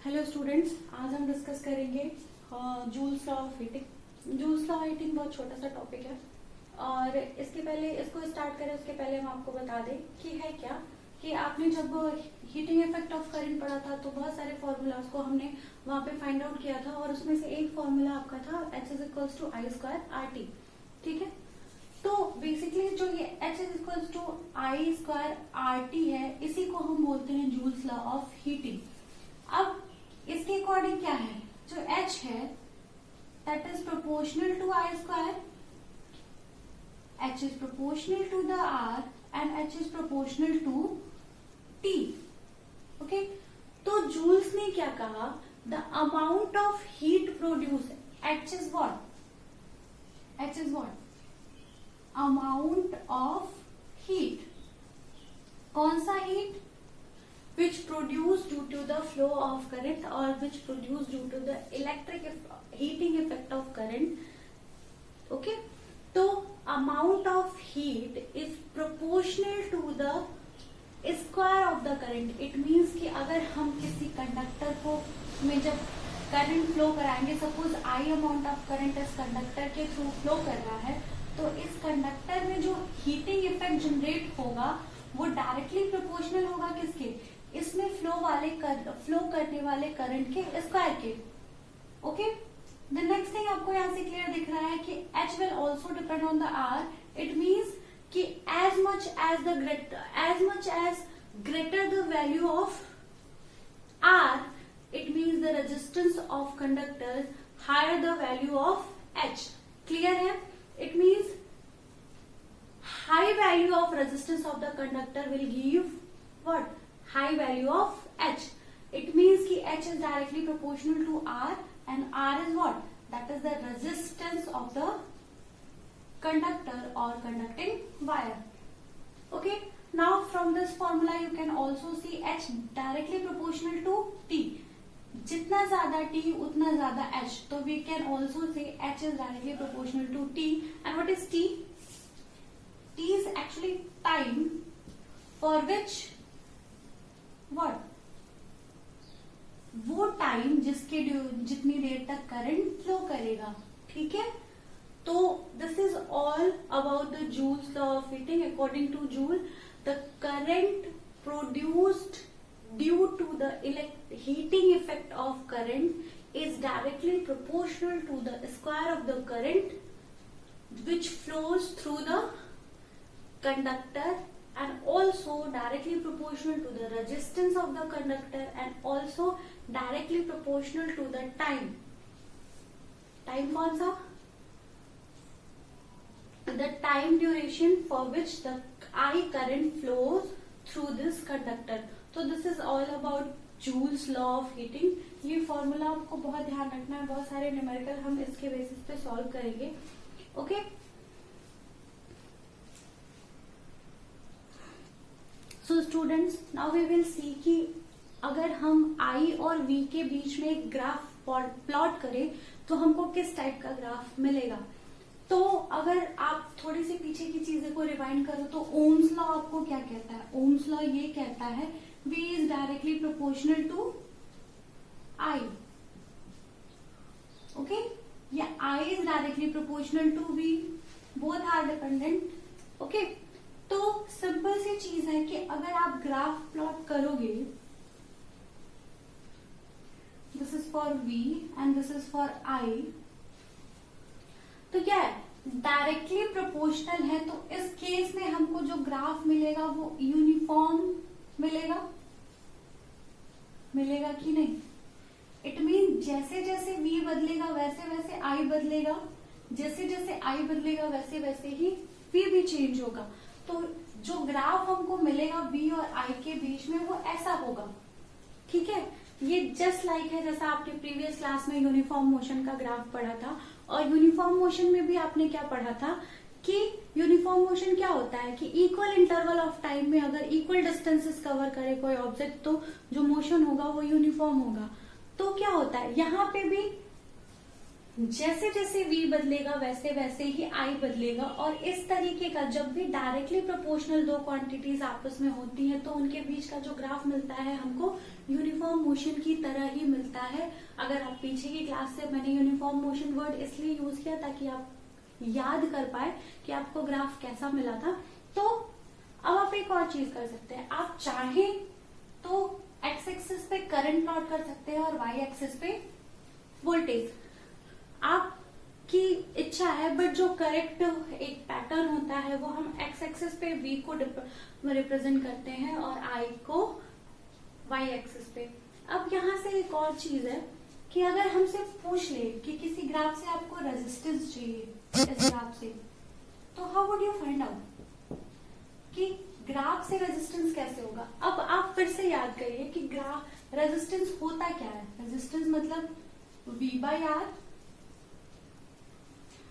Hello students, आज हम discuss करेंगे joules law of heating. Joules law of heating बहुत छोटा सा टॉपिक है और इसके पहले इसको स्टार्ट करें उसके पहले हम आपको बता दें कि है क्या कि आपने जब हीटिंग इफेक्ट ऑफ करंट पढ़ा था तो बहुत सारे फॉर्मूलाज को हमने वहां पे फाइंड आउट किया था और उसमें से एक फॉर्मूला आपका था H is equals to I square R T. ठीक है, तो बेसिकली जो ये H is equals to I square R T है इसी को हम बोलते हैं जूल्स लॉ ऑफ हीटिंग। अब इसके अकॉर्डिंग क्या है, जो H है that is proportional to I square, H is proportional to the R and H is proportional to T। Okay, तो जूल्स ने क्या कहा, the amount of heat produce, H is what, H is what, amount of heat. कौन सा heat? which produced due to the flow of current or which produced due to the electric heating effect of current. Okay, so amount of heat is proportional to the square of the current. It means कि अगर हम किसी conductor को में जब current flow कराएंगे, suppose I amount of current इस conductor के थ्रू फ्लो कर रहा है, तो इस कंडक्टर में जो हीटिंग इफेक्ट जनरेट होगा वो डायरेक्टली प्रोपोर्शनल होगा किसके, इसमें फ्लो करने वाले करंट के स्क्वायर के। ओके, द नेक्स्ट थिंग आपको यहाँ से क्लियर दिख रहा है कि H will also depend on the R। It means कि as much as greater the value of R, it means the resistance of conductor higher the value of H। Clear है? It means high value of resistance of the conductor will give what, high value of H. It means कि H is directly proportional to R and R is what? That is the resistance of the conductor or conducting wire. Okay. Now from this formula you can also see H directly proportional to T. जितना ज्यादा T उतना ज्यादा H. तो we can also say H is directly proportional to T. And what is T? T is actually time for which What? वो time जिसके जितनी देर तक current flow करेगा। ठीक है, तो this is all about the Joule's law of heating. According to Joule, the current produced due to the heating effect of current is directly proportional to the square of the current which flows through the conductor and also directly proportional to the resistance of the conductor and also directly proportional to the time. Time कौन सा? The time duration for which the I current flows through this conductor. So this is all about Joule's law of heating. ये formula आपको बहुत ध्यान रखना है, बहुत सारे न्यूमेरिकल हम इसके बेसिस पे सॉल्व करेंगे। Okay, so students, now we will see कि अगर हम I और V के बीच में एक ग्राफ प्लॉट करें तो हमको किस टाइप का ग्राफ मिलेगा। तो अगर आप थोड़ी सी पीछे की चीजें को रिवाइंड करो तो ओम्स लॉ आपको क्या कहता है, ओम्स लॉ ये कहता है V is directly proportional to I। Okay, या I is directly proportional to V, both are dependent. Okay, तो सिंपल सी चीज है कि अगर आप ग्राफ प्लॉट करोगे, this is for V and this is for I, तो क्या है, डायरेक्टली प्रोपोर्शनल है, तो इस केस में हमको जो ग्राफ मिलेगा वो यूनिफॉर्म मिलेगा कि नहीं। इट मीन जैसे जैसे V बदलेगा वैसे वैसे I बदलेगा, जैसे जैसे I बदलेगा वैसे वैसे ही V भी चेंज होगा। तो जो ग्राफ हमको मिलेगा V और I के बीच में वो ऐसा होगा। ठीक है, ये जस्ट लाइक है जैसा आपने प्रीवियस क्लास में यूनिफॉर्म मोशन का ग्राफ पढ़ा था, और यूनिफॉर्म मोशन में भी आपने क्या पढ़ा था कि यूनिफॉर्म मोशन क्या होता है कि इक्वल इंटरवल ऑफ टाइम में अगर इक्वल डिस्टेंसेस कवर करे कोई ऑब्जेक्ट तो जो मोशन होगा वो यूनिफॉर्म होगा। तो क्या होता है यहाँ पे भी जैसे जैसे V बदलेगा वैसे वैसे ही I बदलेगा, और इस तरीके का जब भी डायरेक्टली प्रोपोर्शनल दो क्वांटिटीज आपस में होती हैं तो उनके बीच का जो ग्राफ मिलता है हमको यूनिफॉर्म यूनिफॉर्म मोशन की तरह ही मिलता है। अगर आप पीछे की क्लास से, मैंने यूनिफॉर्म मोशन वर्ड इसलिए यूज किया ताकि आप याद कर पाए कि आपको ग्राफ कैसा मिला था। तो अब आप एक और चीज कर सकते हैं, आप चाहें तो एक्स एक्सिस पे करंट प्लॉट कर सकते हैं और वाई एक्सिस पे वोल्टेज, आपकी इच्छा है। बट जो करेक्ट एक पैटर्न होता है वो हम एक्स एक्सिस पे वी को रिप्रेजेंट करते हैं और आई को वाई एक्सिस पे। अब यहाँ से एक और चीज है कि अगर हमसे पूछ ले कि किसी ग्राफ से आपको रेजिस्टेंस चाहिए इस ग्राफ से, तो how would you find out कि ग्राफ से रेजिस्टेंस कैसे होगा। अब आप फिर से याद करिए कि ग्राफ रेजिस्टेंस होता क्या है। रेजिस्टेंस मतलब V बाई आर।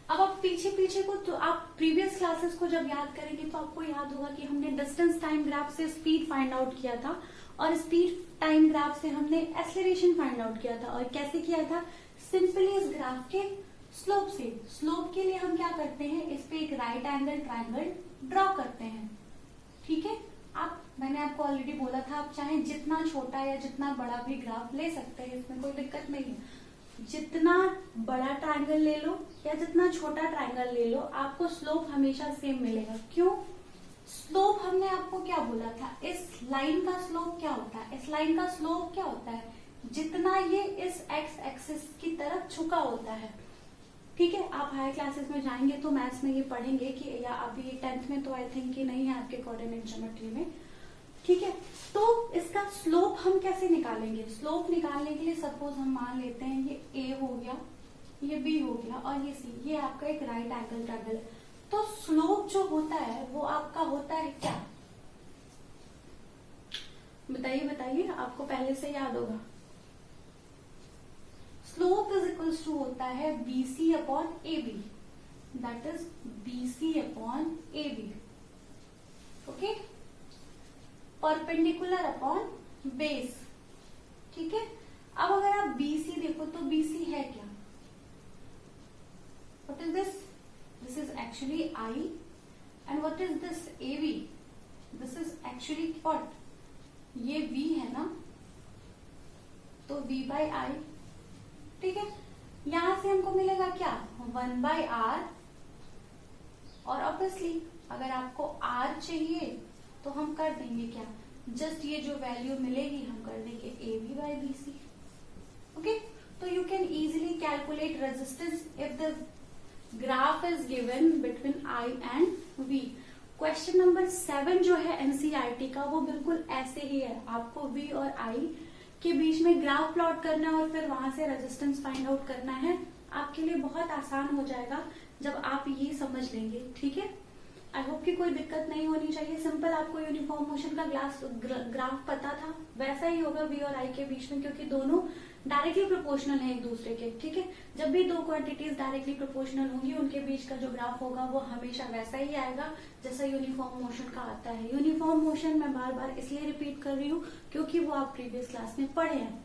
अब आप पीछे को, तो आप प्रीवियस क्लासेस को जब याद करेंगे तो आपको याद होगा कि हमने डिस्टेंस टाइम ग्राफ से स्पीड फाइंड आउट किया था और स्पीड टाइम ग्राफ से हमने एक्सेलरेशन फाइंड आउट किया था। और कैसे किया था, सिंपली इस ग्राफ के स्लोप से। स्लोप के लिए हम क्या करते हैं, इस पे एक राइट एंगल ट्रायंगल ड्रॉ करते हैं, ठीक है। मैंने आपको ऑलरेडी बोला था, आप चाहे जितना छोटा या जितना बड़ा भी ग्राफ ले सकते हैं, इसमें कोई दिक्कत नहीं है। जितना बड़ा ट्रायंगल ले लो या जितना छोटा ट्रायंगल ले लो, आपको स्लोप हमेशा सेम मिलेगा। क्यों? स्लोप हमने आपको क्या बोला था, इस लाइन का स्लोप क्या होता है, इस लाइन का स्लोप क्या होता है, जितना ये इस एक्स एक्सिस की तरफ झुका होता है, ठीक है। आप हायर क्लासेस में जाएंगे तो मैथ्स में ये पढ़ेंगे कि, या अभी 10th में तो आई थिंक कि नहीं है आपके कोऑर्डिनेट ज्योमेट्री में, ठीक है। तो इसका स्लोप हम कैसे निकालेंगे, स्लोप निकालने के लिए सपोज हम मान लेते हैं ये ए हो गया, ये बी हो गया और ये सी, ये आपका एक राइट एंगल ट्रायंगल। तो स्लोप जो होता है वो आपका होता है क्या, बताइए आपको पहले से याद होगा। स्लोप इज इक्वल्स टू होता है BC upon AB, that is BC upon AB, okay. Perpendicular upon base, ठीक है। अब अगर आप BC देखो तो BC है क्या, what is this, this is actually I, and what is this AB, this is actually what, ये V है ना, तो V बाई I, ठीक है। यहां से हमको मिलेगा क्या, 1 बाई आर, और ऑब्वियसली अगर आपको R चाहिए तो हम कर देंगे क्या, जस्ट ये जो वैल्यू मिलेगी हम कर देंगे AB बाई BC, ओके। तो you can easily calculate resistance if the graph is given between I and V। Question number 7 जो है NCERT का, वो बिल्कुल ऐसे ही है। आपको V और I के बीच में ग्राफ प्लॉट करना है और फिर वहां से रेजिस्टेंस फाइंड आउट करना है। आपके लिए बहुत आसान हो जाएगा जब आप ये समझ लेंगे, ठीक है। आई होप कि कोई दिक्कत नहीं होनी चाहिए। सिंपल आपको यूनिफॉर्म मोशन का ग्राफ पता था, वैसा ही होगा V और I के बीच में, क्योंकि दोनों डायरेक्टली प्रोपोर्शनल है एक दूसरे के, ठीक है। जब भी दो क्वांटिटीज डायरेक्टली प्रोपोर्शनल होंगी, उनके बीच का जो ग्राफ होगा वो हमेशा वैसा ही आएगा जैसा यूनिफॉर्म मोशन का आता है। यूनिफॉर्म मोशन मैं बार बार इसलिए रिपीट कर रही हूँ क्योंकि वो आप प्रीवियस क्लास में पढ़े हैं।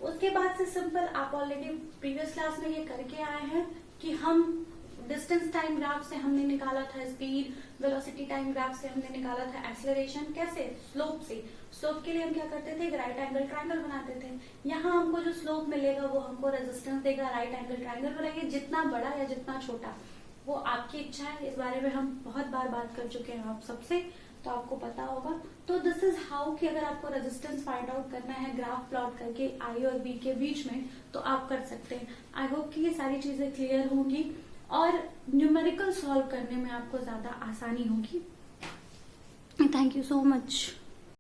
उसके बाद से सिंपल आप ऑलरेडी प्रीवियस क्लास में ये करके आए हैं कि हम डिस्टेंस टाइम ग्राफ से हमने निकाला था स्पीड, वेलोसिटी टाइम ग्राफ से हमने निकाला था एक्सेलरेशन, कैसे, स्लोप से। स्लोप के लिए हम क्या करते थे, एक राइट एंगल ट्रायंगल बनाते थे। यहाँ हमको जो स्लोप मिलेगा वो हमको रेजिस्टेंस देगा। राइट एंगल ट्रायंगल बनाइए, जितना बड़ा या जितना छोटा वो आपकी इच्छा है। इस बारे में हम बहुत बार बात कर चुके हैं आप सबसे, तो आपको पता होगा। तो दिस इज हाउ कि अगर आपको रेजिस्टेंस फाइंड आउट करना है ग्राफ प्लॉट करके I और B के बीच में, तो आप कर सकते हैं। आई होप कि ये सारी चीजें क्लियर होंगी और न्यूमेरिकल सॉल्व करने में आपको ज्यादा आसानी होगी। Thank you so much.